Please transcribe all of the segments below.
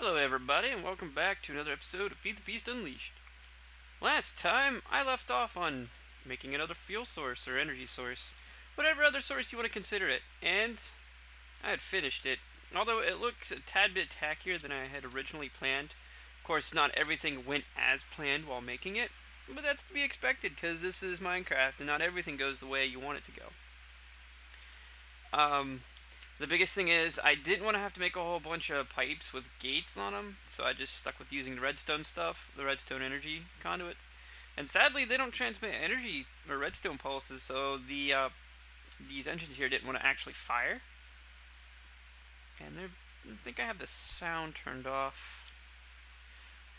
Hello, everybody, and welcome back to another episode of Feed the Beast Unleashed. Last time, I left off on making another fuel source or energy source, whatever other source you want to consider it, and I had finished it. Although it looks a tad bit tackier than I had originally planned. Of course, not everything went as planned while making it, but that's to be expected because this is Minecraft and not everything goes the way you want it to go. Um, the biggest thing is I didn't want to have to make a whole bunch of pipes with gates on them, so I just stuck with using the redstone stuff, the redstone energy conduits. And sadly, they don't transmit energy or redstone pulses, so these engines here didn't want to actually fire. And I think I have the sound turned off.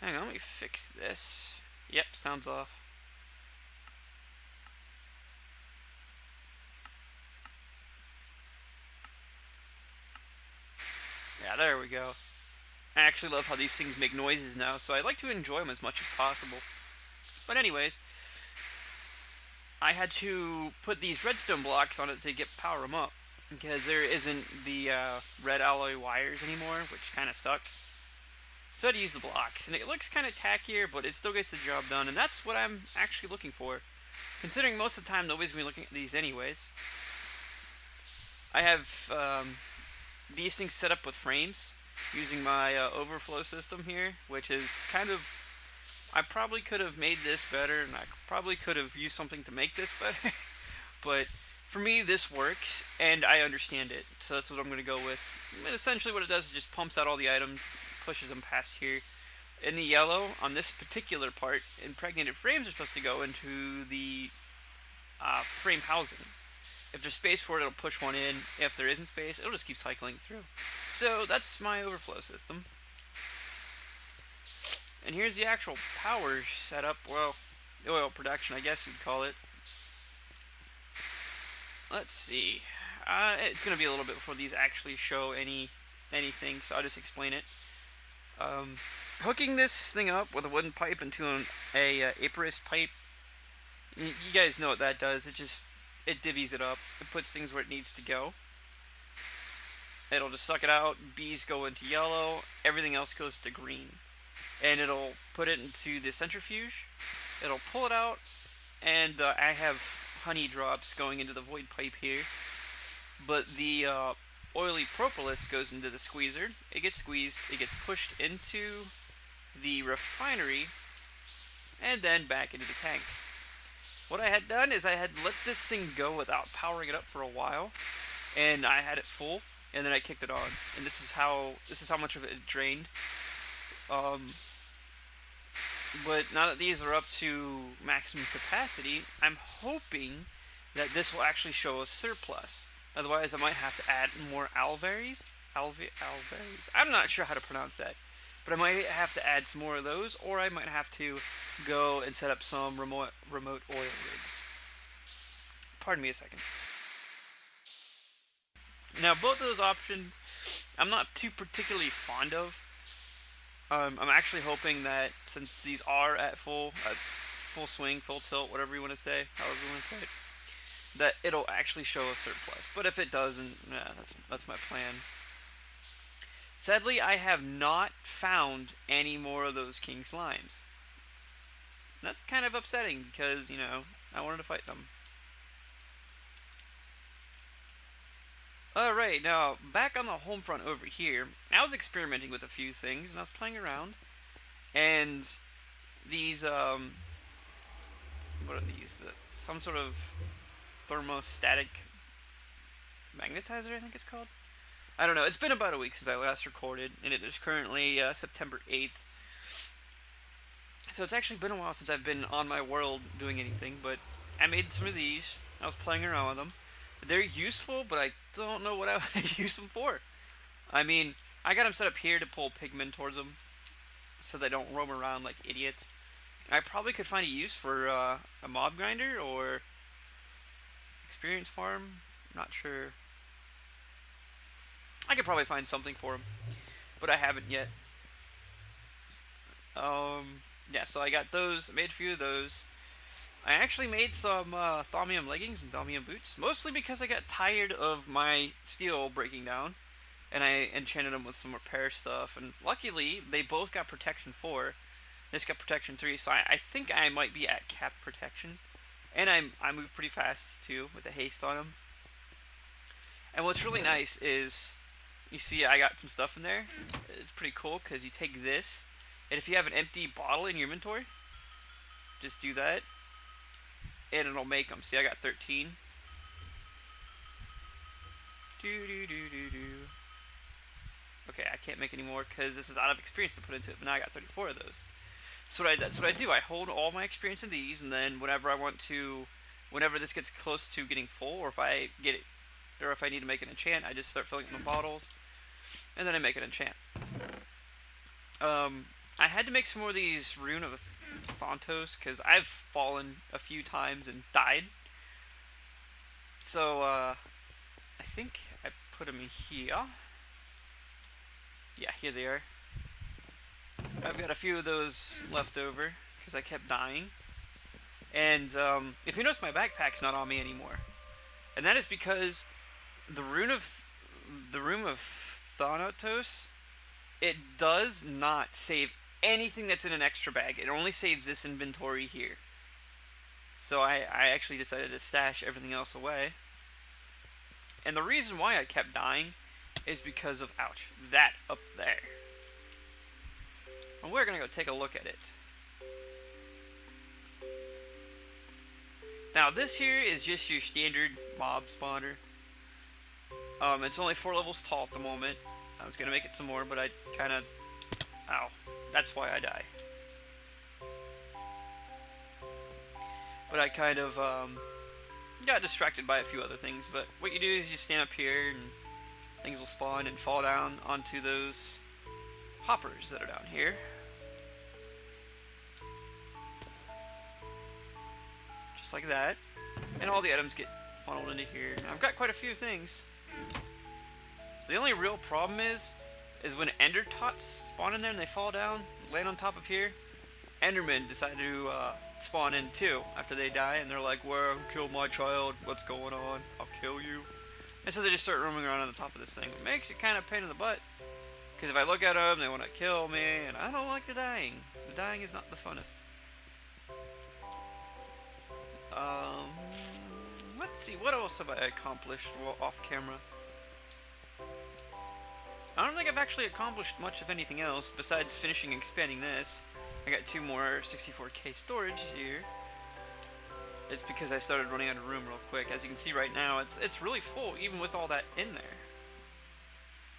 Hang on, let me fix this. Yep, sound's off. Yeah, there we go. I actually love how these things make noises now, so I like to enjoy them as much as possible. But anyways, I had to put these redstone blocks on it to get power them up because there isn't the red alloy wires anymore, which kind of sucks. So I had to use the blocks, and it looks kind of tackier, but it still gets the job done, and that's what I'm actually looking for. Considering most of the time nobody's going to be looking at these anyways. I have these things set up with frames using my overflow system here, which is kind of... I probably could have made this better, and I probably could have used something to make this better. But for me, this works, and I understand it, so that's what I'm going to go with. And essentially what it does is just pumps out all the items, pushes them past here. In the yellow, on this particular part, impregnated frames are supposed to go into the frame housing. If there's space for it, it'll push one in. If there isn't space, it'll just keep cycling through. So that's my overflow system. And here's the actual power setup. Well, oil production, I guess you'd call it. Let's see. It's going to be a little bit before these actually show anything, so I'll just explain it. Hooking this thing up with a wooden pipe into a Aperis pipe, you guys know what that does. It divvies it up. It puts things where it needs to go. It'll just suck it out. Bees go into yellow. Everything else goes to green. And it'll put it into the centrifuge. It'll pull it out. And I have honey drops going into the void pipe here. But the oily propolis goes into the squeezer. It gets squeezed. It gets pushed into the refinery. And then back into the tank. What I had done is I had let this thing go without powering it up for a while, and I had it full, and then I kicked it on, and this is how much of it drained. But now that these are up to maximum capacity, I'm hoping that this will actually show a surplus. Otherwise, I might have to add more alvaries. Alvaries. I'm not sure how to pronounce that. But I might have to add some more of those, or I might have to go and set up some remote oil rigs. Pardon me a second. Now, both of those options, I'm not too particularly fond of. I'm actually hoping that since these are at full swing, full tilt, whatever you want to say, however you want to say it, that it'll actually show a surplus. But if it doesn't, yeah, that's my plan. Sadly, I have not found any more of those king slimes. That's kind of upsetting because, I wanted to fight them. Alright, now, back on the home front over here, I was experimenting with a few things, and I was playing around, and these, what are these? Some sort of thermostatic magnetizer, I think it's called? I don't know. It's been about a week since I last recorded, and it is currently September 8th. So it's actually been a while since I've been on my world doing anything, but I made some of these. I was playing around with them. They're useful, but I don't know what I would use them for. I mean, I got them set up here to pull pigmen towards them, so they don't roam around like idiots. I probably could find a use for a mob grinder or experience farm. Not sure. I could probably find something for him, but I haven't yet. Yeah, so I got those. I made a few of those. I actually made some thaumium leggings and thaumium boots, mostly because I got tired of my steel breaking down. and I enchanted them with some repair stuff. And luckily, they both got protection 4. This got protection 3, so I think I might be at cap protection. And I move pretty fast too with the haste on them. And what's really nice is, you see I got some stuff in there. It's pretty cool because you take this, and if you have an empty bottle in your inventory, just do that, and it'll make them. See, I got 13. Okay, I can't make any more because this is out of experience to put into it, but now I got 34 of those. So that's what I do. I hold all my experience in these, and then whenever I want to, whenever this gets close to getting full, or if I get it, or if I need to make an enchant, I just start filling it in the bottles, and then I make an enchant. I had to make some more of these Rune of Thanatos because I've fallen a few times and died. So I think I put them in here. Yeah, here they are. I've got a few of those left over because I kept dying. And if you notice, my backpack's not on me anymore, and that is because the Rune of Thanatos, it does not save anything that's in an extra bag. It only saves this inventory here. So I actually decided to stash everything else away. And the reason why I kept dying is because of, ouch, that up there. And we're going to go take a look at it. Now this here is just your standard mob spawner. It's only 4 levels tall at the moment. I was going to make it some more, but I kind of... Ow. That's why I die. But I kind of got distracted by a few other things. But what you do is you stand up here and things will spawn and fall down onto those hoppers that are down here. Just like that. And all the items get funneled into here. Now, I've got quite a few things. The only real problem is when Ender Tots spawn in there and they fall down, land on top of here, Endermen decide to spawn in too after they die, and they're like, "Where killed my child? What's going on? I'll kill you." And so they just start roaming around on the top of this thing. It makes it kind of a pain in the butt, because if I look at them, they want to kill me, and I don't like the dying. The dying is not the funnest. Let's see, what else have I accomplished off camera? I don't think I've actually accomplished much of anything else besides finishing expanding this. I got 2 more 64K storage here. It's because I started running out of room real quick. As you can see right now, it's really full even with all that in there.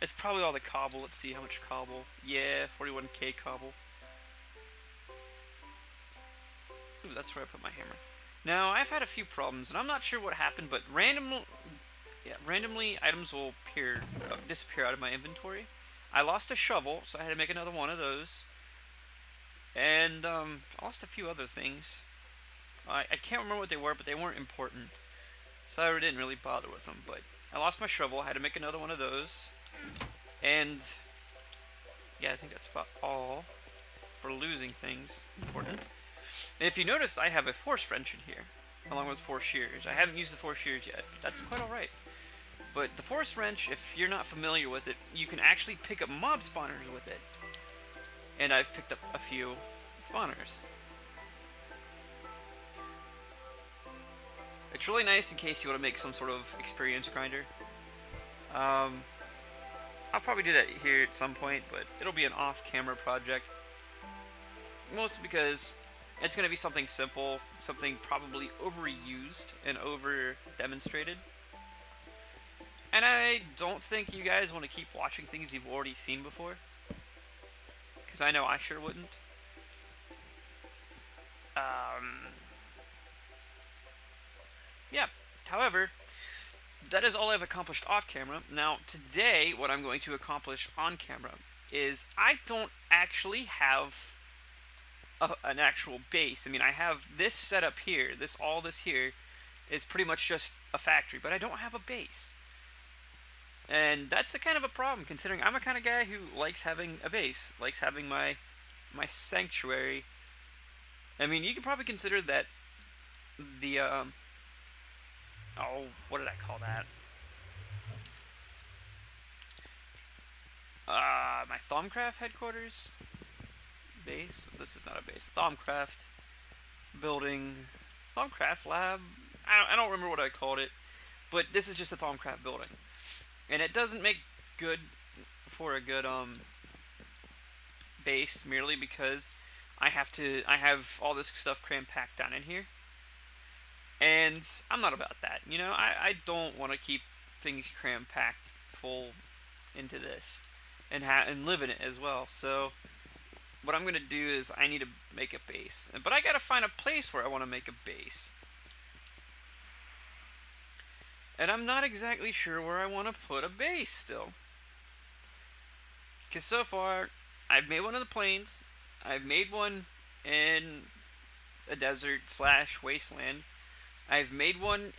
It's probably all the cobble. Let's see how much cobble. Yeah, 41K cobble. Ooh, that's where I put my hammer. Now, I've had a few problems, and I'm not sure what happened, but randomly items will disappear out of my inventory. I lost a shovel, so I had to make another one of those. And I lost a few other things. I can't remember what they were, but they weren't important, so I didn't really bother with them. But I lost my shovel, I had to make another one of those. And yeah, I think that's about all for losing things important. And if you notice, I have a force wrench in here, along with 4 shears. I haven't used the 4 shears yet, but that's quite alright. But the force wrench, if you're not familiar with it, you can actually pick up mob spawners with it. And I've picked up a few spawners. It's really nice in case you want to make some sort of experience grinder. I'll probably do that here at some point, but it'll be an off-camera project. Mostly because it's going to be something simple, something probably overused and over-demonstrated. And I don't think you guys want to keep watching things you've already seen before. Because I know I sure wouldn't. Yeah, however, that is all I've accomplished off camera. Now, today, what I'm going to accomplish on camera is I don't actually have an actual base. I mean, I have this set up here. All this here is pretty much just a factory, but I don't have a base. And that's a kind of a problem, considering I'm a kind of guy who likes having a base, likes having my sanctuary. I mean, you could probably consider that the oh, what did I call that? My Thaumcraft headquarters? Base? This is not a base. Thaumcraft building. Thaumcraft lab? I don't remember what I called it. But this is just a Thaumcraft building. And it doesn't make good for a good base merely because I have all this stuff cram packed down in here. And I'm not about that. You know, I don't want to keep things cram packed full into this and live in it as well. So what I'm going to do is I need to make a base. But I got to find a place where I want to make a base. And I'm not exactly sure where I want to put a base still. Because so far, I've made one in the plains. I've made one in a desert / wasteland. I've made one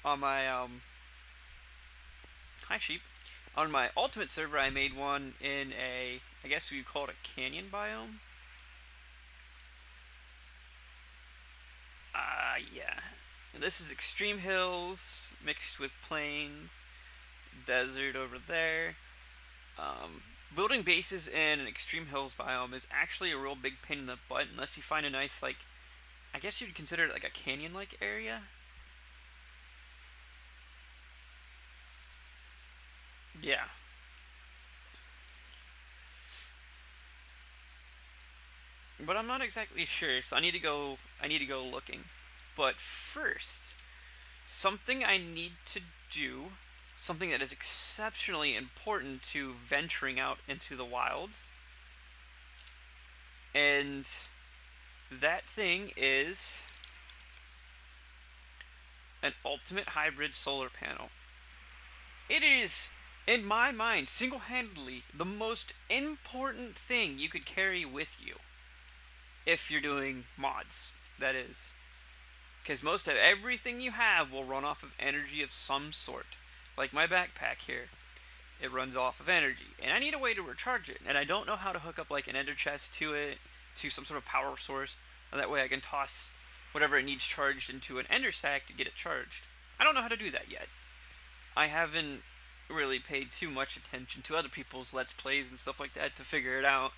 on my, hi sheep. On my ultimate server, I made one in I guess you call it a canyon biome. Yeah. And this is extreme hills mixed with plains, desert over there. Building bases in an extreme hills biome is actually a real big pain in the butt unless you find a nice, like, I guess you'd consider it like a canyon-like area. Yeah. But I'm not exactly sure, so I need to go looking. But first, something I need to do, something that is exceptionally important to venturing out into the wilds. And that thing is an ultimate hybrid solar panel. It is, in my mind, single-handedly the most important thing you could carry with you. If you're doing mods, that is. Because most of everything you have will run off of energy of some sort. Like my backpack here. It runs off of energy. And I need a way to recharge it. And I don't know how to hook up like an ender chest to it, to some sort of power source. And that way I can toss whatever it needs charged into an ender sack to get it charged. I don't know how to do that yet. I haven't really paid too much attention to other people's Let's Plays and stuff like that to figure it out.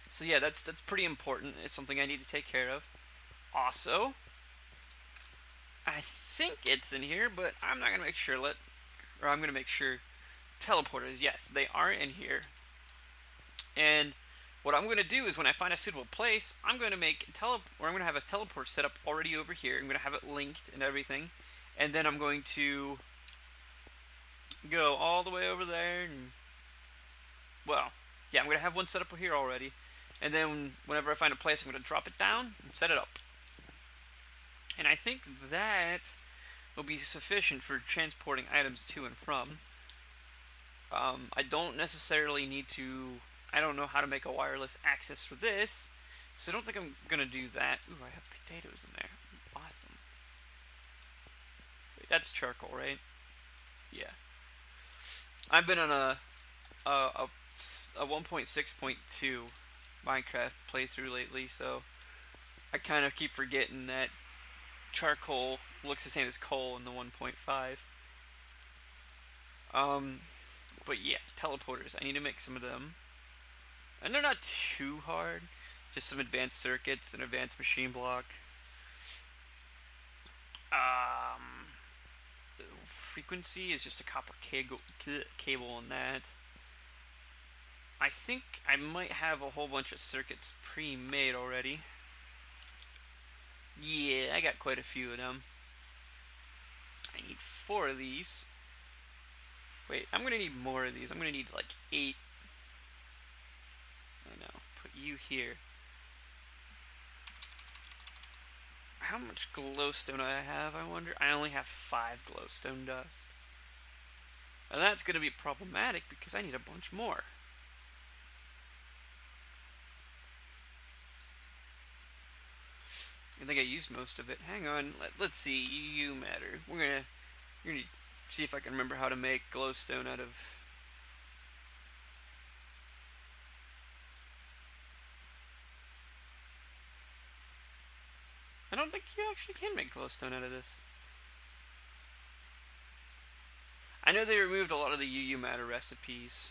So yeah, that's pretty important. It's something I need to take care of. Also, I think it's in here, but I'm not gonna make sure. I'm gonna make sure. Teleporters, yes, they are in here. And what I'm gonna do is when I find a suitable place, I'm gonna I'm gonna have a teleport set up already over here. I'm gonna have it linked and everything, and then I'm going to go all the way over there and, well, yeah, I'm gonna have one set up here already. And then whenever I find a place, I'm going to drop it down and set it up. And I think that will be sufficient for transporting items to and from. I don't necessarily need to... I don't know how to make a wireless access for this, so I don't think I'm going to do that. Ooh, I have potatoes in there. Awesome. Wait, that's charcoal, right? Yeah. I've been on a 1.6.2 Minecraft playthrough lately, so I kind of keep forgetting that charcoal looks the same as coal in the 1.5. But yeah, teleporters. I need to make some of them. And they're not too hard. Just some advanced circuits, an advanced machine block. The frequency is just a copper cable on that. I think I might have a whole bunch of circuits pre-made already. Yeah, I got quite a few of them. I need 4 of these. Wait, I'm gonna need more of these. I'm gonna need like 8. I know. Put you here. How much glowstone do I have, I wonder? I only have 5 glowstone dust. And that's gonna be problematic because I need a bunch more. I think I used most of it. Hang on, let's see. You matter. We're gonna see if I can remember how to make glowstone out of. I don't think you actually can make glowstone out of this. I know they removed a lot of the UU matter recipes.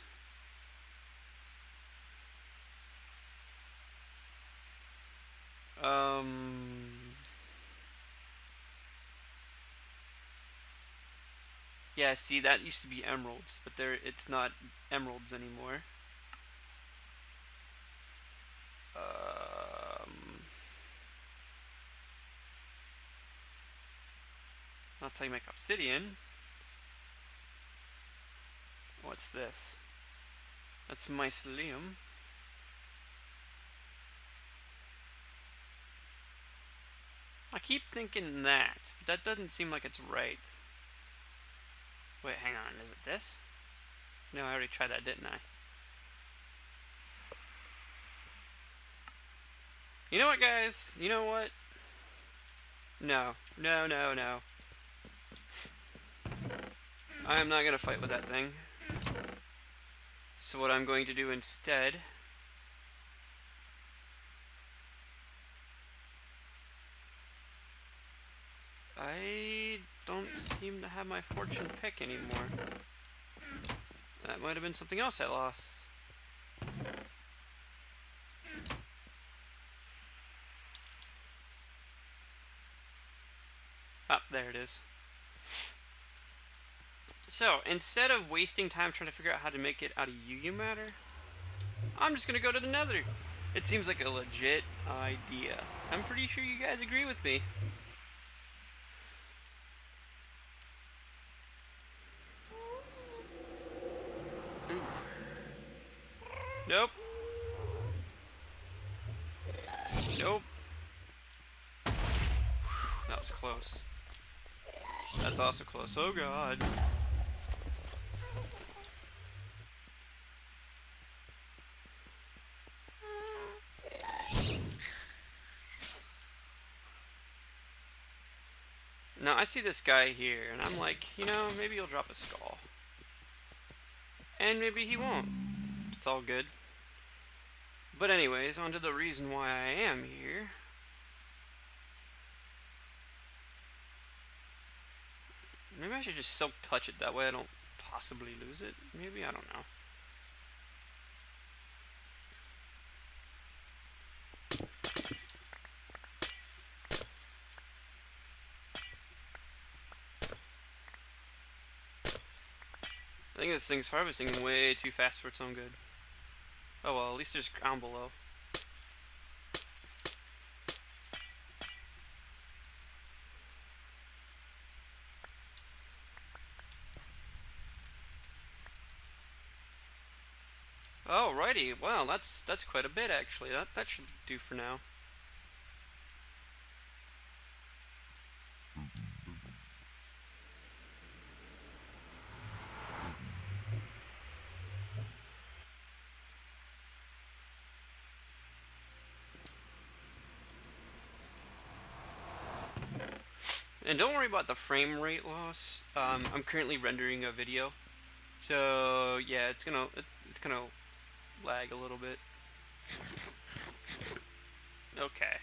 Yeah, see, that used to be emeralds, but it's not emeralds anymore. That's how you make obsidian. What's this? That's mycelium. I keep thinking that, but that doesn't seem like it's right. Wait, hang on, is it this? No, I already tried that, didn't I? You know what, guys? You know what? No. No, no, no. I am not going to fight with that thing. So what I'm going to do instead... I don't seem to have my fortune pick anymore. That might have been something else I lost. Ah, there it is. So, instead of wasting time trying to figure out how to make it out of UU matter, I'm just gonna go to the nether. It seems like a legit idea. I'm pretty sure you guys agree with me. Ooh. Nope. Nope. That was close. That's also close. Oh god. Now I see this guy here, and I'm like, you know, maybe he'll drop a skull. And maybe he won't. It's all good. But anyways, on to the reason why I am here. Maybe I should just silk touch it, that way I don't possibly lose it. Maybe, I don't know. I think this thing's harvesting way too fast for its own good. Oh well, at least there's ground below. Alrighty, well that's quite a bit actually. That should do for now. And don't worry about the frame rate loss. I'm currently rendering a video, so yeah, it's gonna lag a little bit. Okay.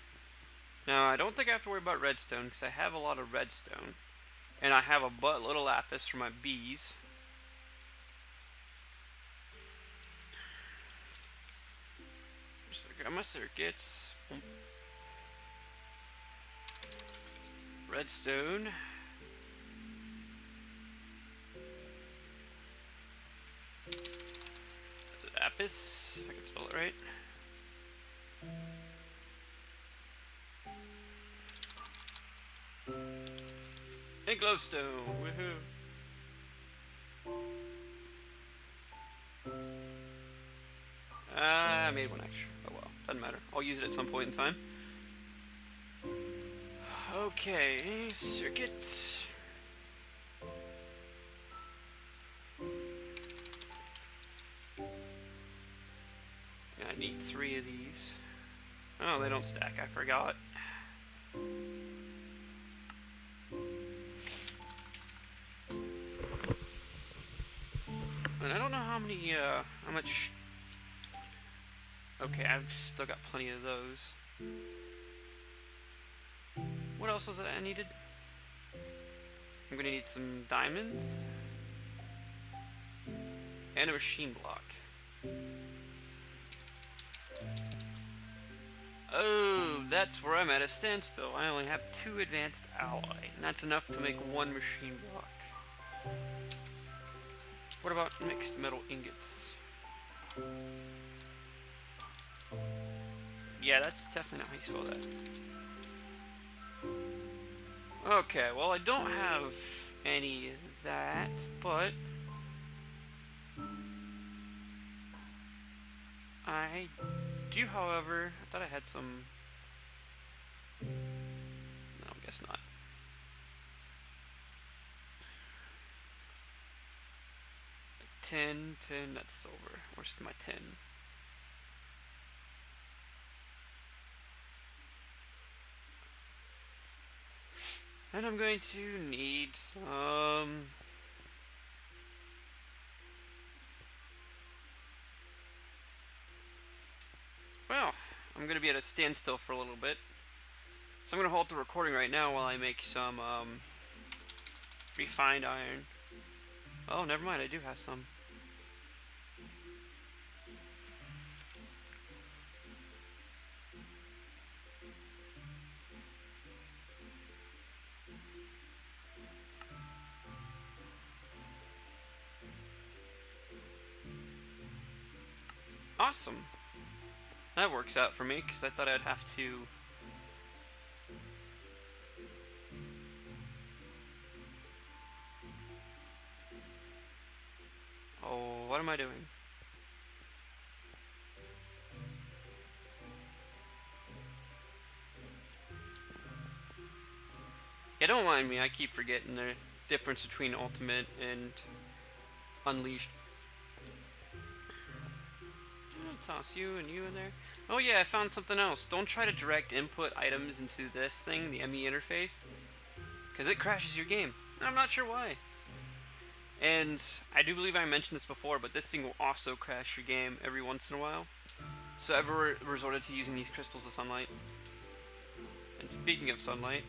Now I don't think I have to worry about redstone because I have a lot of redstone, and I have a buttload of lapis for my bees. Just grab my circuits. Redstone. Lapis, if I can spell it right. And glowstone, woohoo! I made one extra. Oh well, doesn't matter. I'll use it at some point in time. Okay, circuits. I need 3 of these. Oh, they don't stack, I forgot. And I don't know how much... Okay, I've still got plenty of those. What else was it I needed? I'm gonna need some diamonds. and a machine block. Oh, that's where I'm at a standstill. I only have 2 advanced alloy, and that's enough to make 1 machine block. What about mixed metal ingots? Yeah, that's definitely not how you spell that. Okay, well, I don't have any of that, but I do, however, I thought I had some. No, I guess not. Tin, that's silver. Where's my tin? And I'm going to need some. Well, I'm going to be at a standstill for a little bit. So I'm going to halt the recording right now while I make some refined iron. Oh, never mind, I do have some. Awesome. That works out for me, because I thought I'd have to... Oh, what am I doing? Yeah, don't mind me, I keep forgetting the difference between Ultimate and Unleashed. I'll toss you and you in there. Oh yeah, I found something else. Don't try to direct input items into this thing, the ME interface, because it crashes your game. I'm not sure why. And I do believe I mentioned this before, but this thing will also crash your game every once in a while. So ever resorted to using these crystals of sunlight? And speaking of sunlight,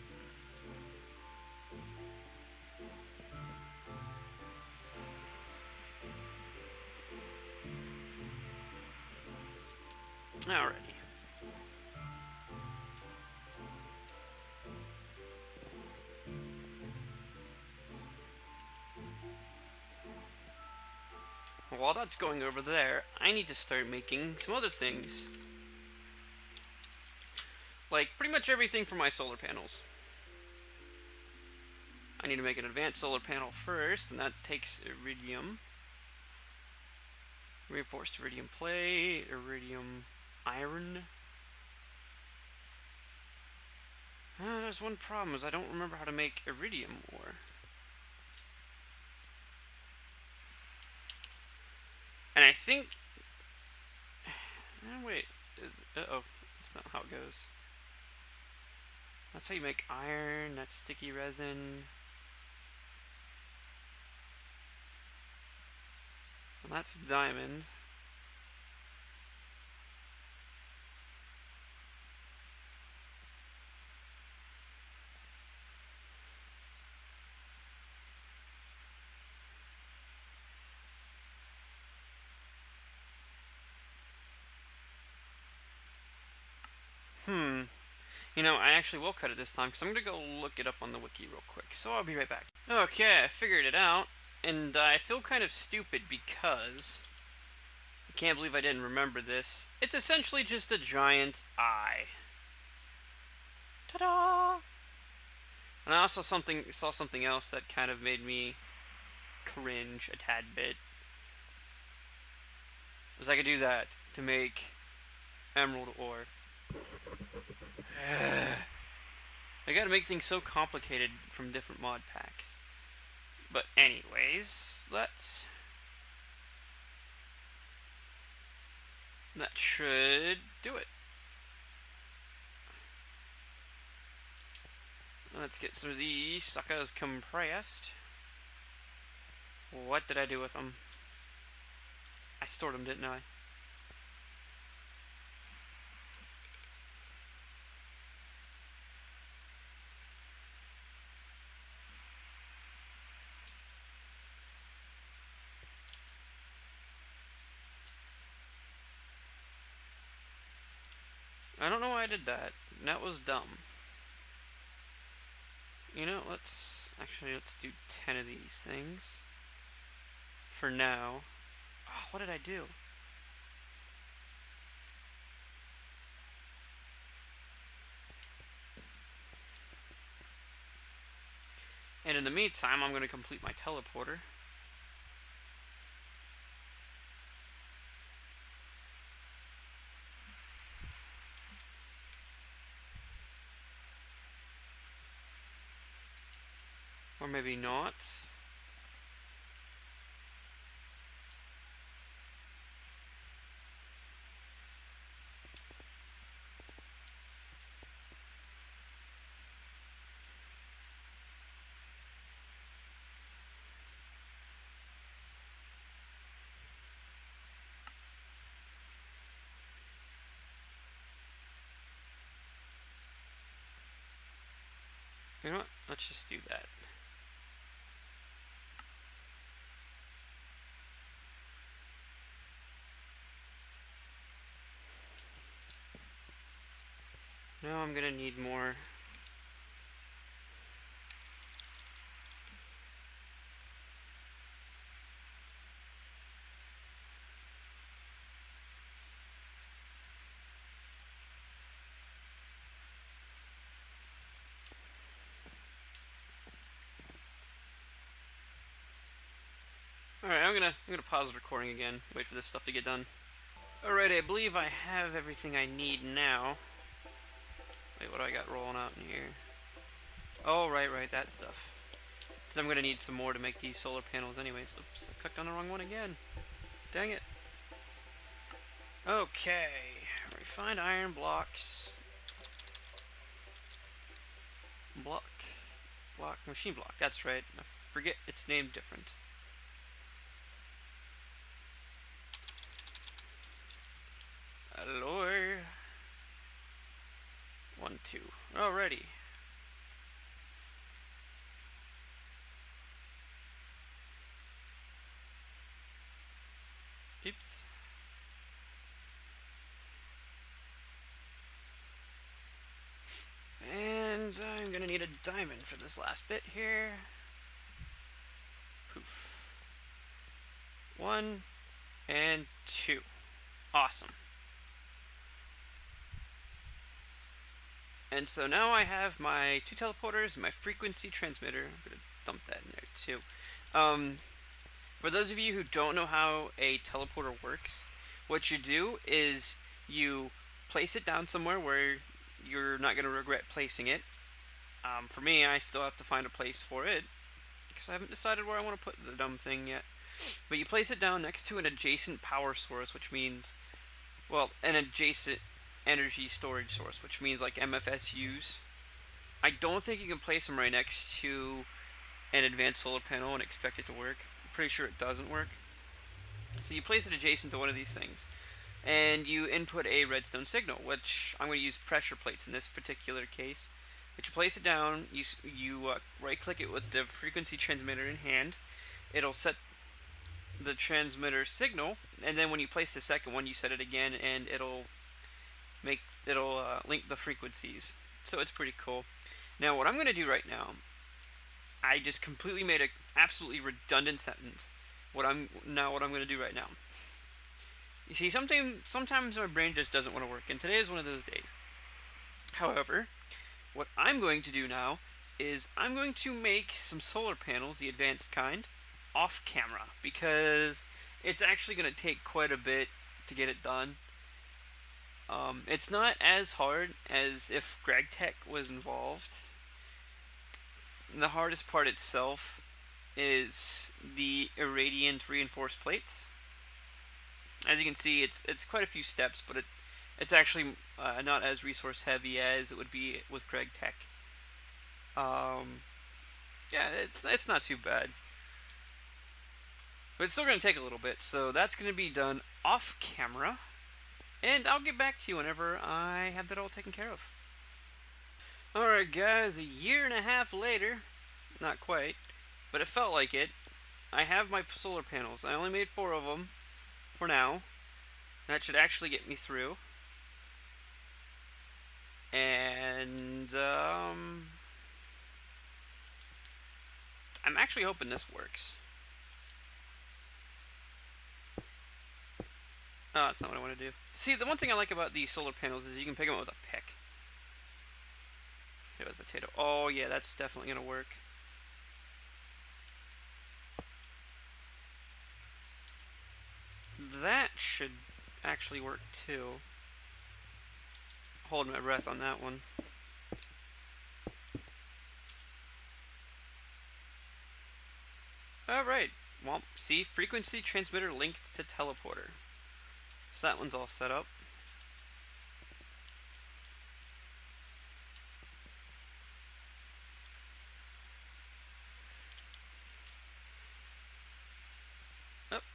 alrighty. While that's going over there, I need to start making some other things. Like pretty much everything for my solar panels. I need to make an advanced solar panel first, and that takes iridium. Reinforced iridium plate, iridium iron. There's one problem, is I don't remember how to make iridium ore. And I think... wait, uh-oh, that's not how it goes. That's how you make iron, that's sticky resin. And that's diamond. You know, I actually will cut it this time, because I'm going to go look it up on the wiki real quick, so I'll be right back. Okay, I figured it out, and I feel kind of stupid because... I can't believe I didn't remember this. It's essentially just a giant eye. Ta-da! And I also saw something else that kind of made me cringe a tad bit. Was I could do that to make emerald ore. I gotta make things so complicated from different mod packs. But anyways, let's... That should do it. Let's get some of these suckers compressed. What did I do with them? I stored them, didn't I? did that. That was dumb. You know, let's do 10 of these things for now. Oh, what did I do? And in the meantime, I'm going to complete my teleporter. Or maybe not. You know what? Let's just do that. Now I'm gonna need more. Alright, I'm gonna pause the recording again, wait for this stuff to get done. Alright, I believe I have everything I need now. Wait, what do I got rolling out in here? Oh, right, that stuff. So I'm gonna need some more to make these solar panels anyways. Oops, I clicked on the wrong one again. Dang it. Okay, refined iron blocks. Machine block, that's right. I forget it's named different. Alloy. 1, 2. Alrighty. Oops. And I'm gonna need a diamond for this last bit here. Poof. 1 and 2. Awesome. And so now I have my 2 teleporters and my frequency transmitter. I'm gonna dump that in there too. For those of you who don't know how a teleporter works, what you do is you place it down somewhere where you're not going to regret placing it. For me, I still have to find a place for it because I haven't decided where I want to put the dumb thing yet. But you place it down next to an adjacent power source, which means, well, an adjacent energy storage source, which means like MFSUs. I don't think you can place them right next to an advanced solar panel and expect it to work. I'm pretty sure it doesn't work. So you place it adjacent to one of these things, and you input a redstone signal, which I'm going to use pressure plates in this particular case. But you place it down, you right-click it with the frequency transmitter in hand. It'll set the transmitter signal, and then when you place the second one, you set it again, and it'll link the frequencies. So it's pretty cool. Now, what I'm going to do right now, I just completely made an absolutely redundant sentence. What I'm going to do right now. You see, sometimes my brain just doesn't want to work, and today is one of those days. However, what I'm going to do now is I'm going to make some solar panels, the advanced kind, off camera, because it's actually going to take quite a bit to get it done. It's not as hard as if GregTech was involved. The hardest part itself is the irradiant reinforced plates. As you can see, it's quite a few steps, but it's actually not as resource heavy as it would be with GregTech. Yeah, it's not too bad, but it's still going to take a little bit. So that's going to be done off camera, and I'll get back to you whenever I have that all taken care of. Alright guys, a year and a half later, not quite, but it felt like it, I have my solar panels. I only made 4 of them for now. That should actually get me through. And I'm actually hoping this works. Oh, that's not what I want to do. See, the one thing I like about these solar panels is you can pick them up with a pick. Here with potato. Oh yeah, that's definitely gonna work. That should actually work too. Holding my breath on that one. Alright. Well, see, frequency transmitter linked to teleporter. So that one's all set up.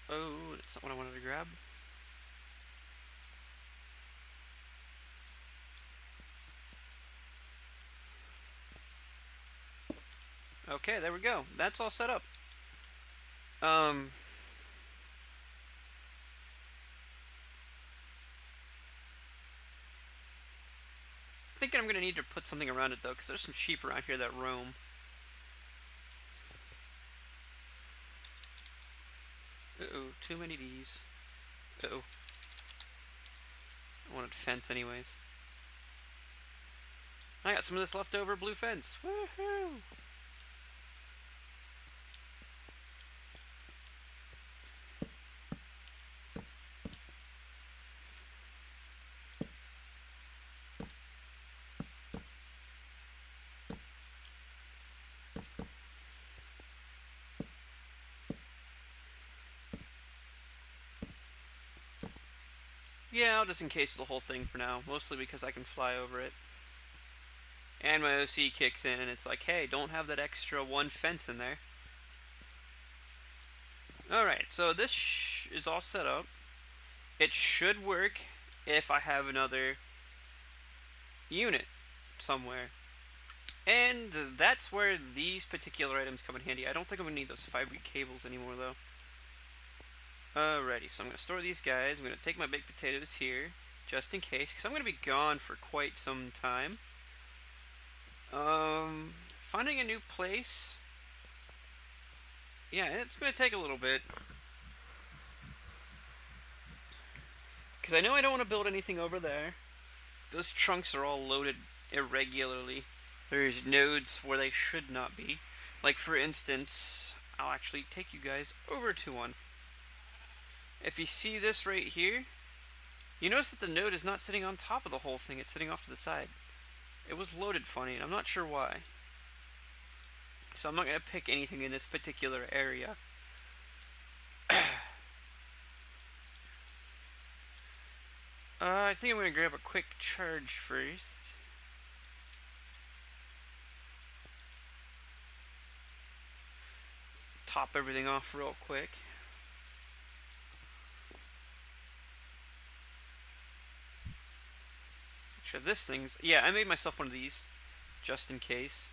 Oh, that's not what I wanted to grab. Okay, there we go. That's all set up. Thinking I'm gonna need to put something around it though, because there's some sheep around here that roam. Uh-oh, too many bees. Uh-oh. I wanted fence anyways. I got some of this leftover blue fence. Woohoo! Yeah, I'll just encase the whole thing for now, mostly because I can fly over it. And my OC kicks in and it's like, hey, don't have that extra one fence in there. Alright, so this is all set up. It should work if I have another unit somewhere. And that's where these particular items come in handy. I don't think I'm going to need those fiber cables anymore, though. Alrighty, so I'm going to store these guys. I'm going to take my baked potatoes here, just in case, because I'm going to be gone for quite some time. Finding a new place. Yeah, it's going to take a little bit. Because I know I don't want to build anything over there. Those trunks are all loaded irregularly. There's nodes where they should not be. Like, for instance, I'll actually take you guys over to one. If you see this right here, you notice that the node is not sitting on top of the whole thing, it's sitting off to the side. It was loaded funny, and I'm not sure why. So I'm not going to pick anything in this particular area. I think I'm going to grab a quick charge first. Top everything off real quick. Sure, this thing's... Yeah, I made myself one of these, just in case.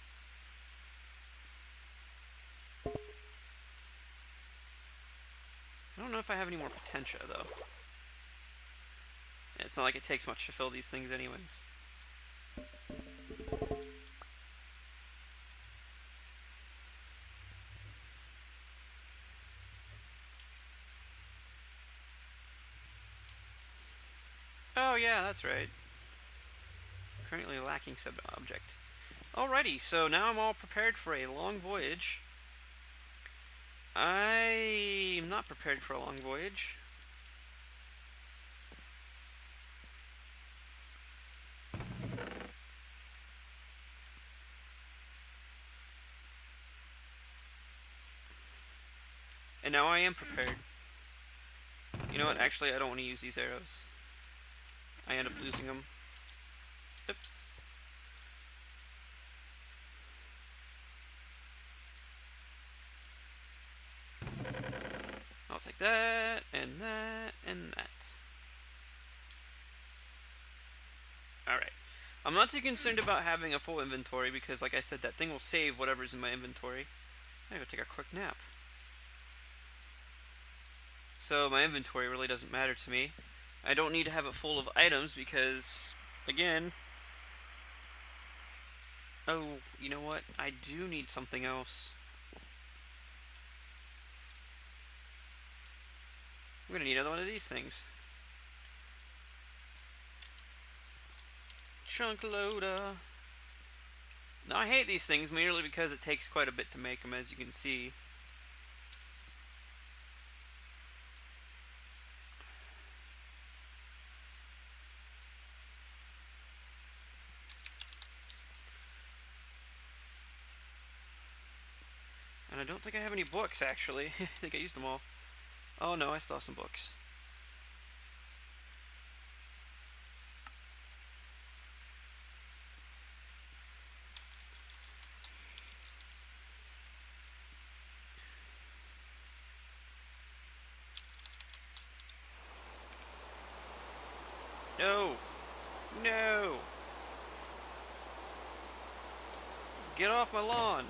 I don't know if I have any more potentia, though. It's not like it takes much to fill these things anyways. Oh yeah, that's right. Currently lacking sub-object. Alrighty, so now I'm all prepared for a long voyage. I'm not prepared for a long voyage. And now I am prepared. You know what, actually I don't want to use these arrows. I end up losing them. Oops. I'll take that, and that, and that. Alright. I'm not too concerned about having a full inventory because, like I said, that thing will save whatever's in my inventory. I gotta take a quick nap. So my inventory really doesn't matter to me. I don't need to have it full of items because, again, Oh, you know what? I do need something else. I'm gonna need another one of these things. Chunk loader. Now, I hate these things merely because it takes quite a bit to make them, as you can see. And I don't think I have any books, actually. I think I used them all. Oh no, I still have some books. No! No! Get off my lawn!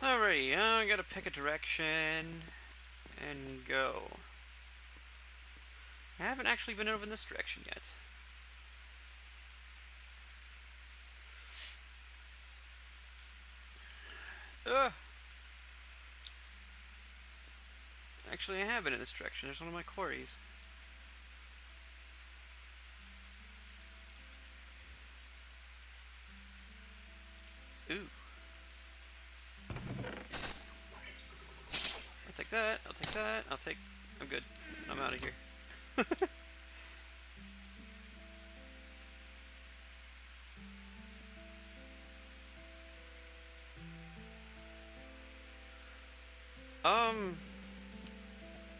Alrighty, I gotta pick a direction and go. I haven't actually been over in this direction yet. Ugh! Actually, I have been in this direction. There's one of my quarries. Ooh. I'll take that. I'll take that. I'm good. I'm out of here.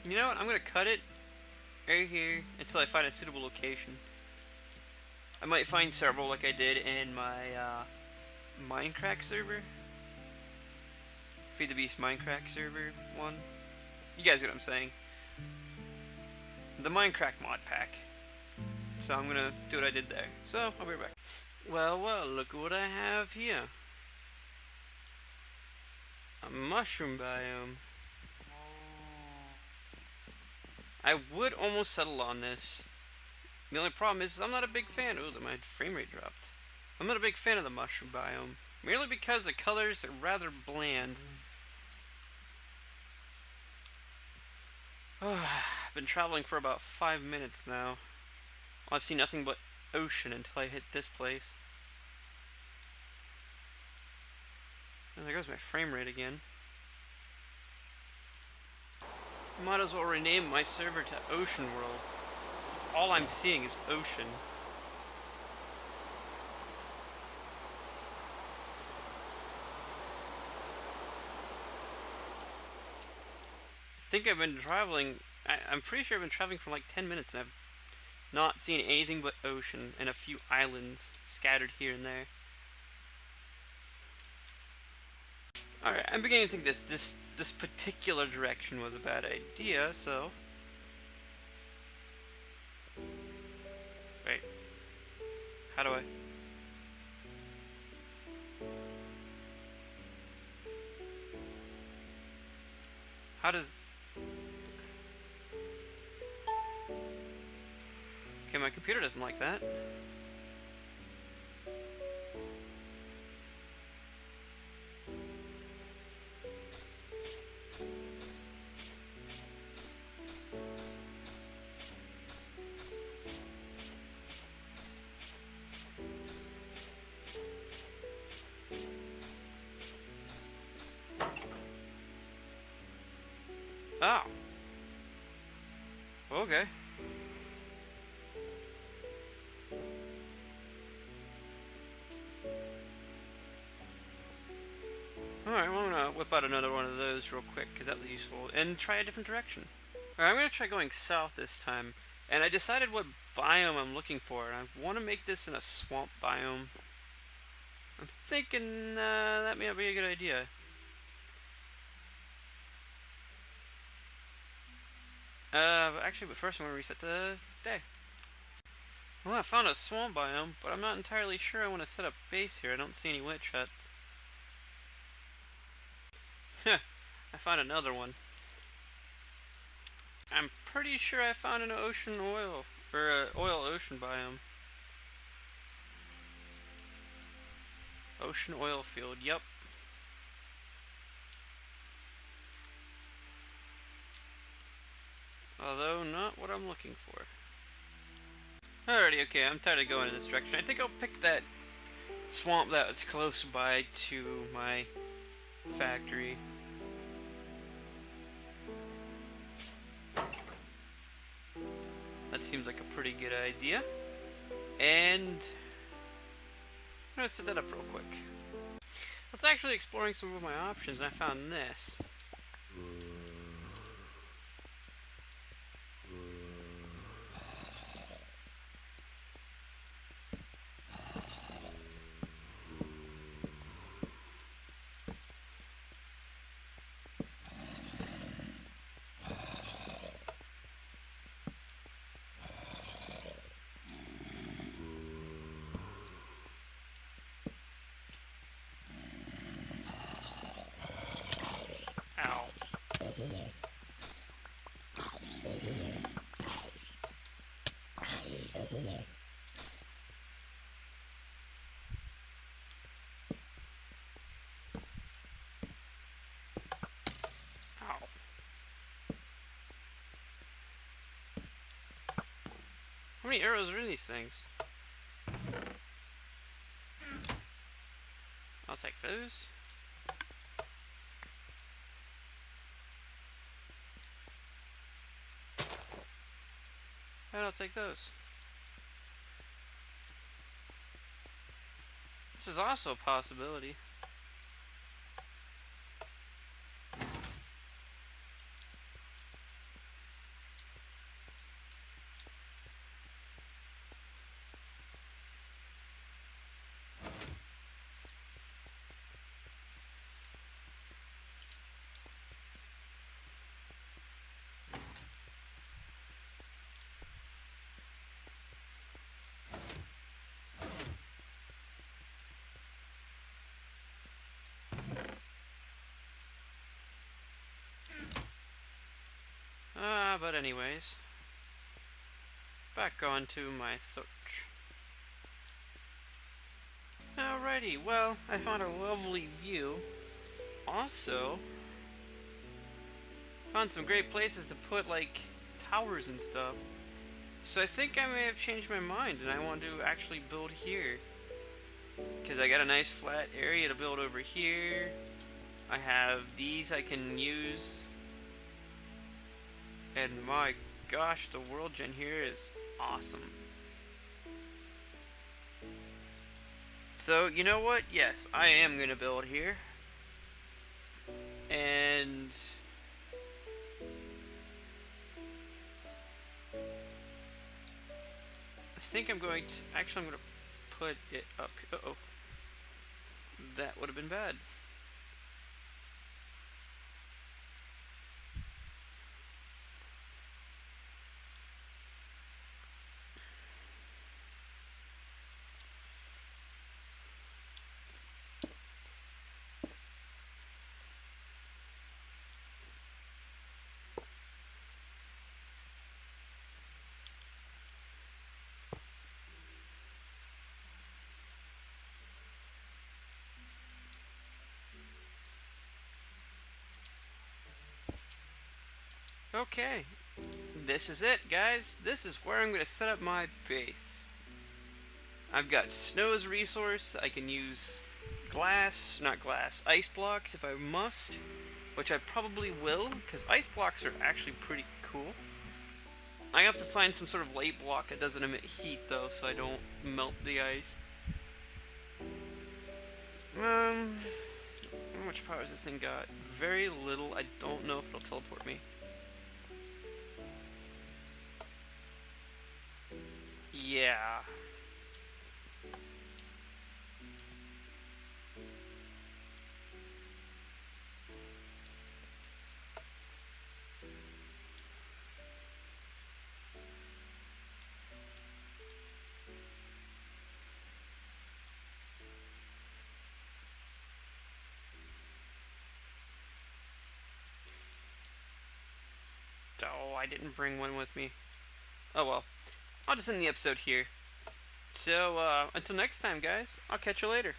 You know what? I'm gonna cut it right here until I find a suitable location. I might find several like I did in my Minecraft server. Feed the Beast Minecraft server one. You guys get what I'm saying. The Minecraft mod pack. So I'm gonna do what I did there. So I'll be right back. Well, look what I have here. A mushroom biome. I would almost settle on this. The only problem is I'm not a big fan. Oh, my frame rate dropped. I'm not a big fan of the mushroom biome. Merely because the colors are rather bland. I've been traveling for about 5 minutes now. I've seen nothing but ocean until I hit this place. And there goes my frame rate again. Might as well rename my server to Ocean World. It's all I'm seeing is ocean. I think I've been traveling. I'm pretty sure I've been traveling for like 10 minutes and I've not seen anything but ocean and a few islands scattered here and there. Alright, I'm beginning to think this particular direction was a bad idea, so... Wait. How do I... How does... Okay, my computer doesn't like that. Oh. Okay. Alright, well, I'm gonna whip out another one of those real quick, because that was useful, and try a different direction. Alright, I'm gonna try going south this time, and I decided what biome I'm looking for, and I want to make this in a swamp biome. I'm thinking that may be a good idea. But first I'm gonna reset the day. Well, I found a swamp biome, but I'm not entirely sure I want to set up base here. I don't see any witch huts. I found another one. I'm pretty sure I found an ocean oil, or oil ocean biome. Ocean oil field, yep. Although, not what I'm looking for. Alrighty, okay, I'm tired of going in this direction. I think I'll pick that swamp that was close by to my factory. That seems like a pretty good idea. And I'm gonna set that up real quick. I was actually exploring some of my options and I found this. Ow. Ow. How many arrows are in these things? I'll take those. And I'll take those. This is also a possibility. But anyways, back on to my search. Alrighty, well, I found a lovely view. Also, found some great places to put, like, towers and stuff. So I think I may have changed my mind and I want to actually build here. Because I got a nice flat area to build over here. I have these I can use. And my gosh, the world gen here is awesome. So, you know what? Yes, I am going to build here. And I think I'm going to... Actually, I'm going to put it up... Uh-oh. That would have been bad. Okay, this is it, guys. This is where I'm going to set up my base. I've got snow as a resource. I can use ice blocks if I must, which I probably will, because ice blocks are actually pretty cool. I have to find some sort of light block that doesn't emit heat, though, so I don't melt the ice. How much power has this thing got? Very little. I don't know if it'll teleport me. Yeah. Oh, I didn't bring one with me. Oh well. I'll just end the episode here. So, until next time, guys, I'll catch you later.